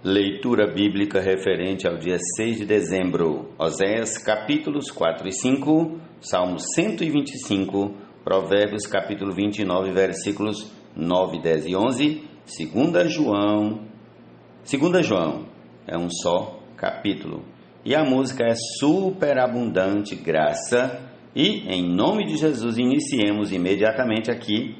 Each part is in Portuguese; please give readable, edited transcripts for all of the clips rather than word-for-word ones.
Leitura bíblica referente ao dia 6 de dezembro, Oséias capítulos 4 e 5, Salmo 125, Provérbios capítulo 29, versículos 9, 10 e 11, 2 João, é um só capítulo. E a música é Superabundante Graça. E em nome de Jesus iniciemos imediatamente aqui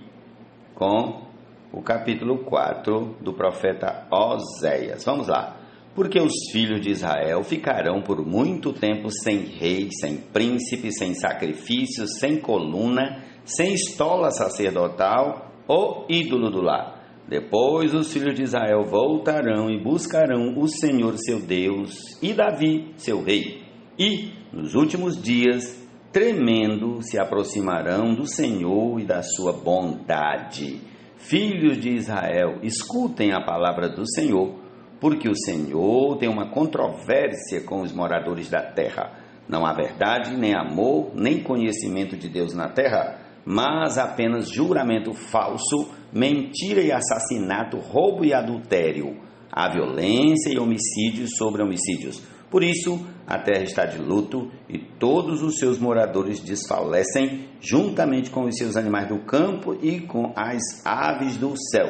com o capítulo 4 do profeta Oséias. Vamos lá. Porque os filhos de Israel ficarão por muito tempo sem rei, sem príncipe, sem sacrifício, sem coluna, sem estola sacerdotal ou ídolo do lar. Depois os filhos de Israel voltarão e buscarão o Senhor seu Deus e Davi seu rei. E nos últimos dias, tremendo, se aproximarão do Senhor e da sua bondade. Filhos de Israel, escutem a palavra do Senhor, porque o Senhor tem uma controvérsia com os moradores da terra. Não há verdade, nem amor, nem conhecimento de Deus na terra, mas apenas juramento falso, mentira e assassinato, roubo e adultério. Há violência e homicídios sobre homicídios. Por isso, a terra está de luto e todos os seus moradores desfalecem, juntamente com os seus animais do campo e com as aves do céu.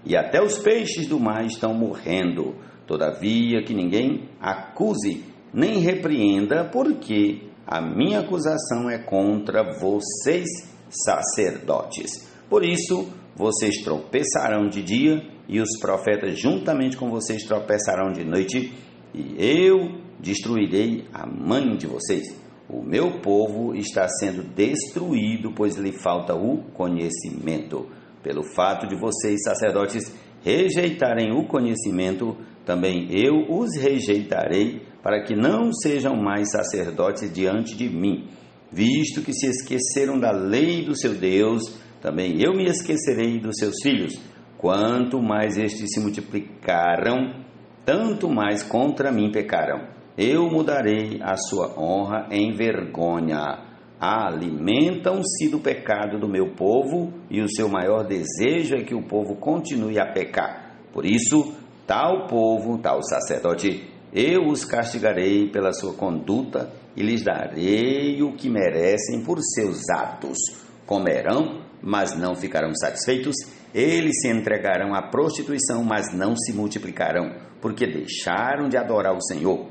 E até os peixes do mar estão morrendo. Todavia, que ninguém acuse nem repreenda, porque a minha acusação é contra vocês, sacerdotes. Por isso, vocês tropeçarão de dia e os profetas juntamente com vocês tropeçarão de noite, e eu destruirei a mãe de vocês. O meu povo está sendo destruído, pois lhe falta o conhecimento. Pelo fato de vocês, sacerdotes, rejeitarem o conhecimento, também eu os rejeitarei, para que não sejam mais sacerdotes diante de mim. Visto que se esqueceram da lei do seu Deus, também eu me esquecerei dos seus filhos. Quanto mais estes se multiplicaram, tanto mais contra mim pecarão. Eu mudarei a sua honra em vergonha. Alimentam-se do pecado do meu povo, e o seu maior desejo é que o povo continue a pecar. Por isso, tal povo, tal sacerdote, eu os castigarei pela sua conduta e lhes darei o que merecem por seus atos. Comerão, mas não ficarão satisfeitos. Eles se entregarão à prostituição, mas não se multiplicarão, porque deixaram de adorar o Senhor.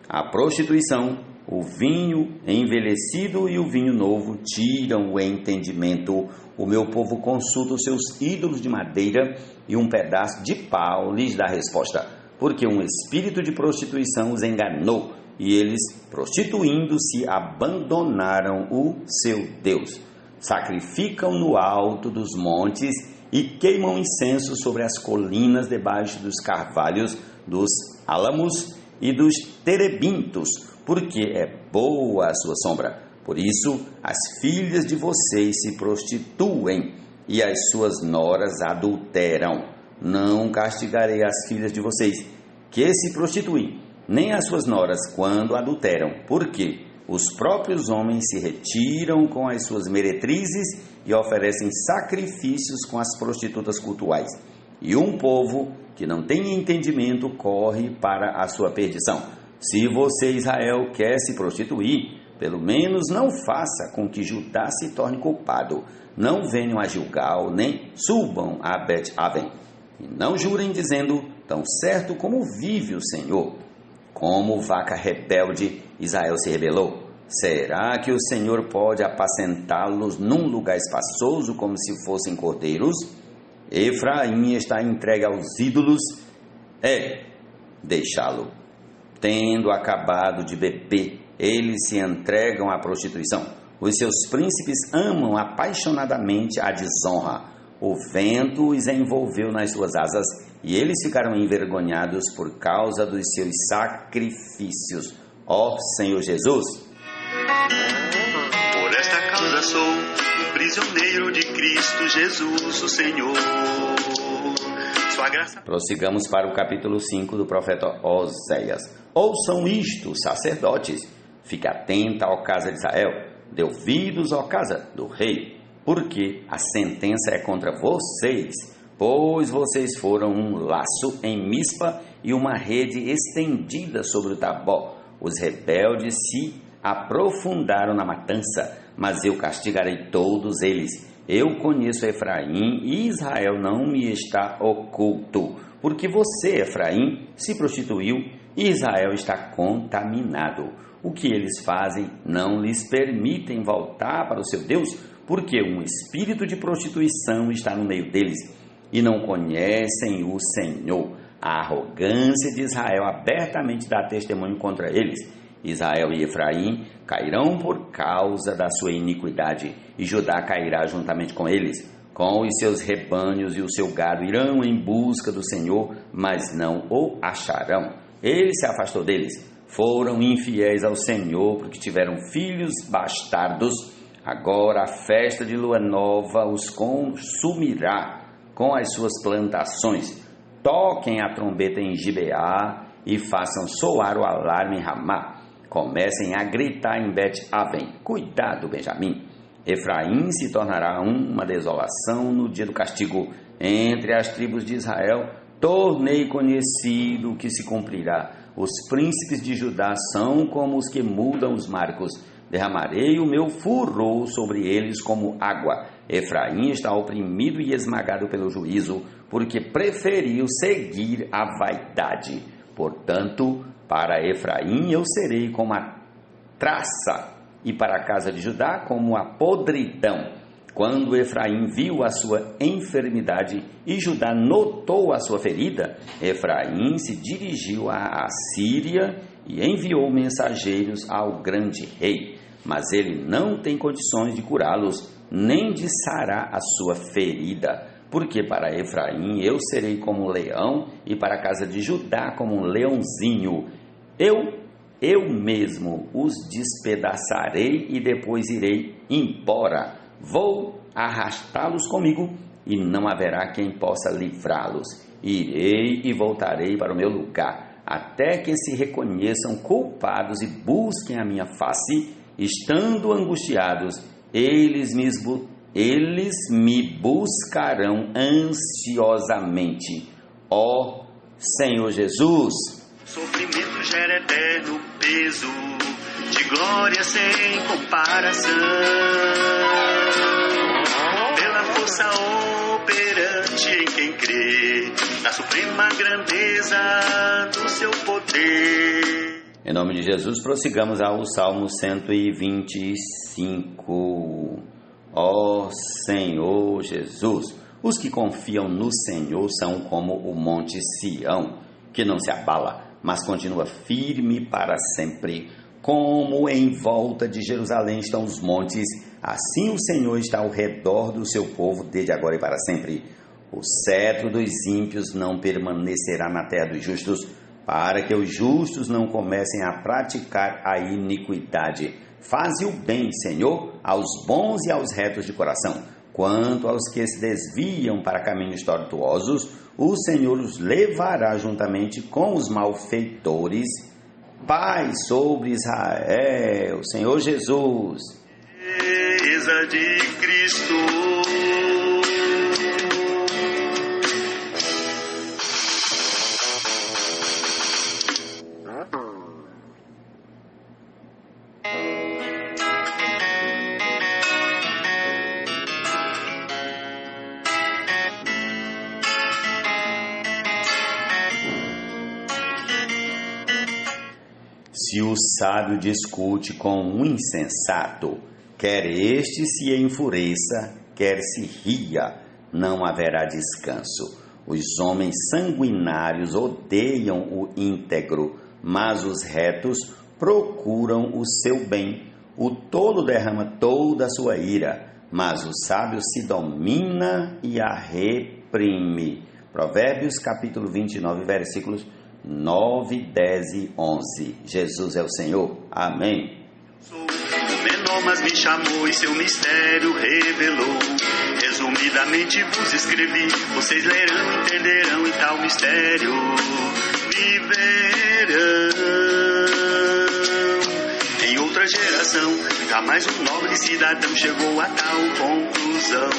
A prostituição, o vinho envelhecido e o vinho novo tiram o entendimento. O meu povo consulta os seus ídolos de madeira, e um pedaço de pau lhes dá resposta, porque um espírito de prostituição os enganou, e eles, prostituindo-se, abandonaram o seu Deus. Sacrificam no alto dos montes e queimam incenso sobre as colinas debaixo dos carvalhos, dos álamos e dos terebintos, porque é boa a sua sombra. Por isso, as filhas de vocês se prostituem e as suas noras adulteram. Não castigarei as filhas de vocês que se prostituem, nem as suas noras quando adulteram, porque os próprios homens se retiram com as suas meretrizes e oferecem sacrifícios com as prostitutas cultuais. E um povo que não tem entendimento corre para a sua perdição. Se você, Israel, quer se prostituir, pelo menos não faça com que Judá se torne culpado. Não venham a Gilgal, nem subam a Bet-Aven. E não jurem dizendo, tão certo como vive o Senhor. Como vaca rebelde, Israel se rebelou. Será que o Senhor pode apacentá-los num lugar espaçoso como se fossem cordeiros? Efraim está entregue aos ídolos, deixá-lo. Tendo acabado de beber, eles se entregam à prostituição. Os seus príncipes amam apaixonadamente a desonra. O vento os envolveu nas suas asas, e eles ficaram envergonhados por causa dos seus sacrifícios. Ó Senhor Jesus! Por esta causa sou um prisioneiro de Cristo Jesus, o Senhor. Sua graça... Prossigamos para o capítulo 5 do profeta Oséias. Ouçam isto, sacerdotes. Fique atenta, ó casa de Israel. Dê ouvidos, ó casa do rei, porque a sentença é contra vocês, pois vocês foram um laço em Mispa e uma rede estendida sobre o Tabor. Os rebeldes se aprofundaram na matança, mas eu castigarei todos eles. Eu conheço Efraim e Israel não me está oculto, porque você, Efraim, se prostituiu e Israel está contaminado. O que eles fazem não lhes permitem voltar para o seu Deus, porque um espírito de prostituição está no meio deles e não conhecem o Senhor. A arrogância de Israel abertamente dá testemunho contra eles. Israel e Efraim cairão por causa da sua iniquidade, e Judá cairá juntamente com eles. Com os seus rebanhos e o seu gado irão em busca do Senhor, mas não o acharão. Ele se afastou deles. Foram infiéis ao Senhor, porque tiveram filhos bastardos. Agora a festa de lua nova os consumirá com as suas plantações. Toquem a trombeta em Gibeá e façam soar o alarme em Ramá. Comecem a gritar em Bet-Aven. Cuidado, Benjamim. Efraim se tornará uma desolação no dia do castigo. Entre as tribos de Israel, tornei conhecido o que se cumprirá. Os príncipes de Judá são como os que mudam os marcos. Derramarei o meu furor sobre eles como água. Efraim está oprimido e esmagado pelo juízo, porque preferiu seguir a vaidade. Portanto, para Efraim eu serei como a traça, e para a casa de Judá como a podridão. Quando Efraim viu a sua enfermidade e Judá notou a sua ferida, Efraim se dirigiu à Assíria e enviou mensageiros ao grande rei. Mas ele não tem condições de curá-los, nem de sarar a sua ferida. Porque para Efraim eu serei como um leão, e para a casa de Judá como um leãozinho. Eu mesmo os despedaçarei e depois irei embora. Vou arrastá-los comigo e não haverá quem possa livrá-los. Irei e voltarei para o meu lugar, até que se reconheçam culpados e busquem a minha face. Estando angustiados, eles me buscarão ansiosamente. Ó Senhor Jesus! Sofrimento gera eterno peso, de glória sem comparação. Pela força operante em quem crê, na suprema grandeza do seu poder. Em nome de Jesus, prossigamos ao Salmo 125. Ó Senhor Jesus! Os que confiam no Senhor são como o monte Sião, que não se abala, mas continua firme para sempre. Como em volta de Jerusalém estão os montes, assim o Senhor está ao redor do seu povo desde agora e para sempre. O cetro dos ímpios não permanecerá na terra dos justos, para que os justos não comecem a praticar a iniquidade. Faze o bem, Senhor, aos bons e aos retos de coração. Quanto aos que se desviam para caminhos tortuosos, o Senhor os levará juntamente com os malfeitores. Paz sobre Israel, Senhor Jesus. Beleza de Cristo. Se o sábio discute com um insensato, quer este se enfureça, quer se ria, não haverá descanso. Os homens sanguinários odeiam o íntegro, mas os retos procuram o seu bem. O tolo derrama toda a sua ira, mas o sábio se domina e a reprime. Provérbios capítulo 29, versículos 9, 10 e 11. Jesus é o Senhor. Amém. Sou o menor, mas me chamou e seu mistério revelou. Resumidamente vos escrevi, vocês lerão, entenderão e tal mistério viverão. Em outra geração, jamais um nobre cidadão chegou a tal conclusão.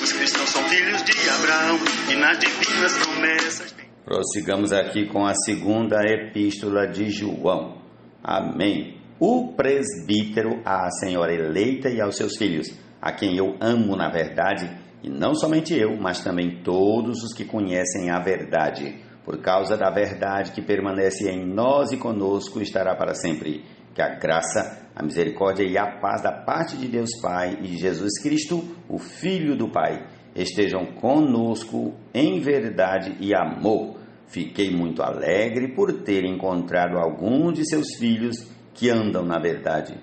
Os cristãos são filhos de Abraão e nas divinas promessas Prossigamos aqui com a segunda epístola de João. Amém. O presbítero à senhora eleita e aos seus filhos, a quem eu amo na verdade, e não somente eu, mas também todos os que conhecem a verdade, por causa da verdade que permanece em nós e conosco estará para sempre. Que a graça, a misericórdia e a paz da parte de Deus Pai e de Jesus Cristo, o Filho do Pai, estejam conosco em verdade e amor. Fiquei muito alegre por ter encontrado alguns de seus filhos que andam na verdade,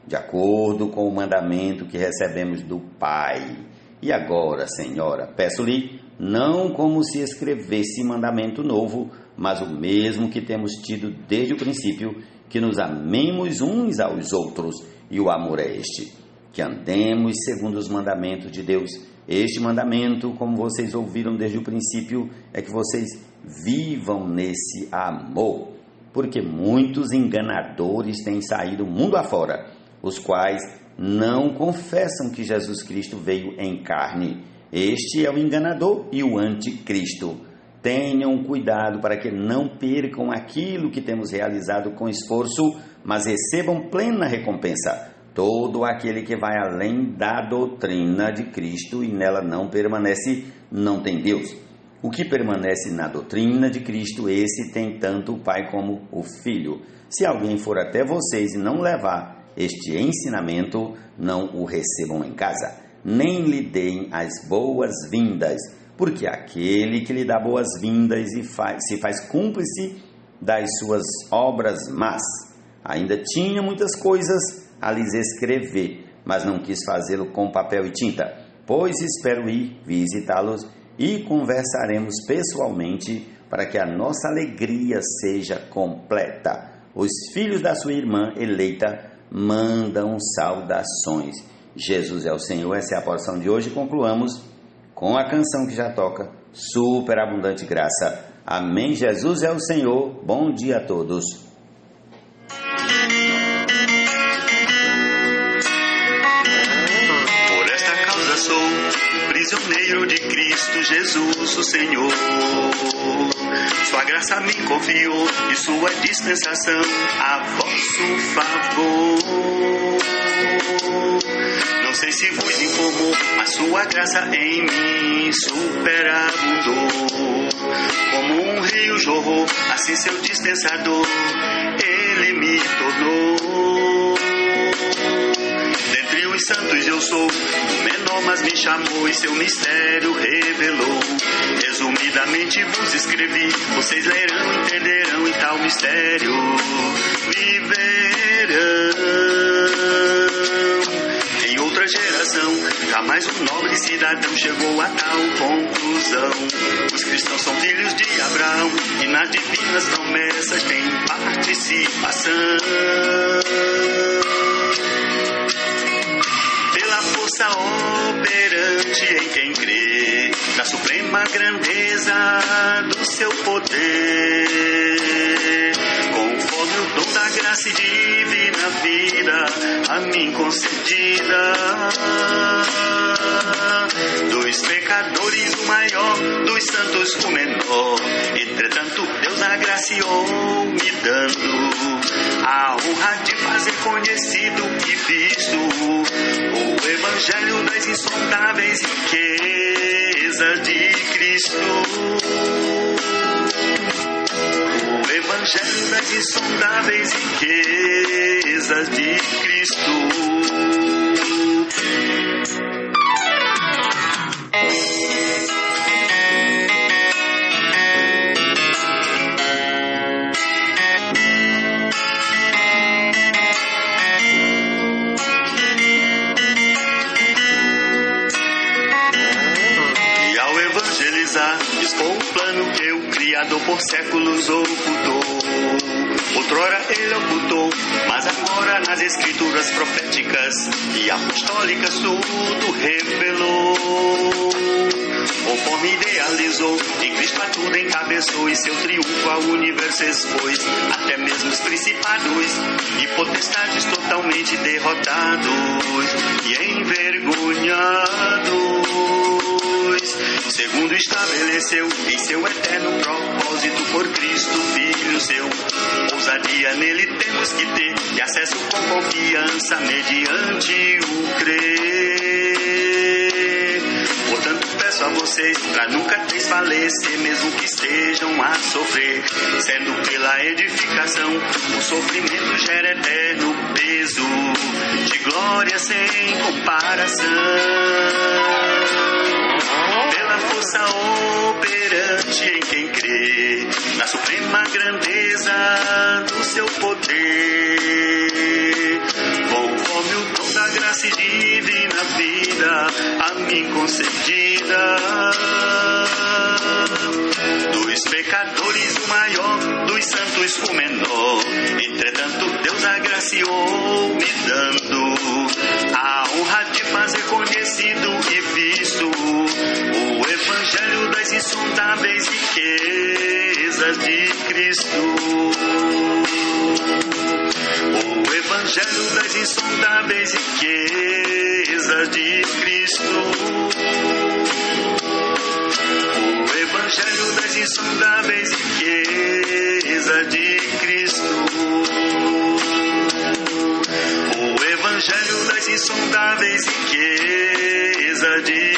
de acordo com o mandamento que recebemos do Pai. E agora, Senhora, peço-lhe, não como se escrevesse mandamento novo, mas o mesmo que temos tido desde o princípio, que nos amemos uns aos outros, e o amor é este, que andemos segundo os mandamentos de Deus. Este mandamento, como vocês ouviram desde o princípio, é que vocês vivam nesse amor, porque muitos enganadores têm saído mundo afora, os quais não confessam que Jesus Cristo veio em carne. Este é o enganador e o anticristo. Tenham cuidado para que não percam aquilo que temos realizado com esforço, mas recebam plena recompensa. Todo aquele que vai além da doutrina de Cristo e nela não permanece, não tem Deus. O que permanece na doutrina de Cristo, esse tem tanto o Pai como o Filho. Se alguém for até vocês e não levar este ensinamento, não o recebam em casa, nem lhe deem as boas-vindas, porque aquele que lhe dá boas-vindas e se faz cúmplice das suas obras más. Ainda tinha muitas coisas a lhes escrever, mas não quis fazê-lo com papel e tinta, pois espero ir visitá-los e conversaremos pessoalmente para que a nossa alegria seja completa. Os filhos da sua irmã eleita mandam saudações. Jesus é o Senhor. Essa é a porção de hoje. Concluamos com a canção que já toca, Superabundante Graça. Amém. Jesus é o Senhor. Bom dia a todos. Por esta causa sou prisioneiro de Cristo Jesus, o Senhor. Sua graça me confiou e sua dispensação a vosso favor. Não sei se vos informou, mas sua graça em mim superabundou. Como um rio jorrou, assim seu dispensador ele me tornou. Dentre os santos eu sou o menor, mas me chamou e seu mistério revelou. Resumidamente vos escrevi, vocês lerão, entenderão, e tal mistério viverão. Em outra geração, jamais um nobre cidadão chegou a tal conclusão. Os cristãos são filhos de Abraão e nas divinas promessas têm participação. Pela força operante em quem crê, da suprema grandeza do seu poder, conforme o dom da graça e divina vida a mim concedida. Dos pecadores o maior, dos santos o menor, entretanto Deus agraciou me dando a honra de fazer conhecido e visto o evangelho das insondáveis riquezas de Cristo. O evangelho das insondáveis riquezas de Cristo. Expor o plano que o Criador por séculos ocultou. Outrora ele ocultou, mas agora nas escrituras proféticas e apostólicas tudo revelou. Conforme idealizou, em Cristo a tudo encabeçou e seu triunfo ao universo expôs. Até mesmo os principados e potestades totalmente derrotados e envergonhados. segundo estabeleceu em seu eterno propósito por Cristo, Filho seu. Ousadia nele temos que ter e acesso com confiança mediante o crer. Portanto, peço a vocês pra nunca desfalecer, mesmo que estejam a sofrer, sendo pela edificação o sofrimento gera eterno peso de glória sem comparação. Pela força operante em quem crê, na suprema grandeza do seu poder, conforme o dom da graça e divina vida a mim concedida. Dos pecadores o maior, dos santos o menor, entretanto Deus agraciou me dando a honra de fazer conhecido e visto o evangelho das insondáveis riquezas de Cristo. O evangelho das insondáveis riquezas de Cristo. O evangelho das insondáveis riquezas de Cristo. O evangelho das insondáveis riquezas de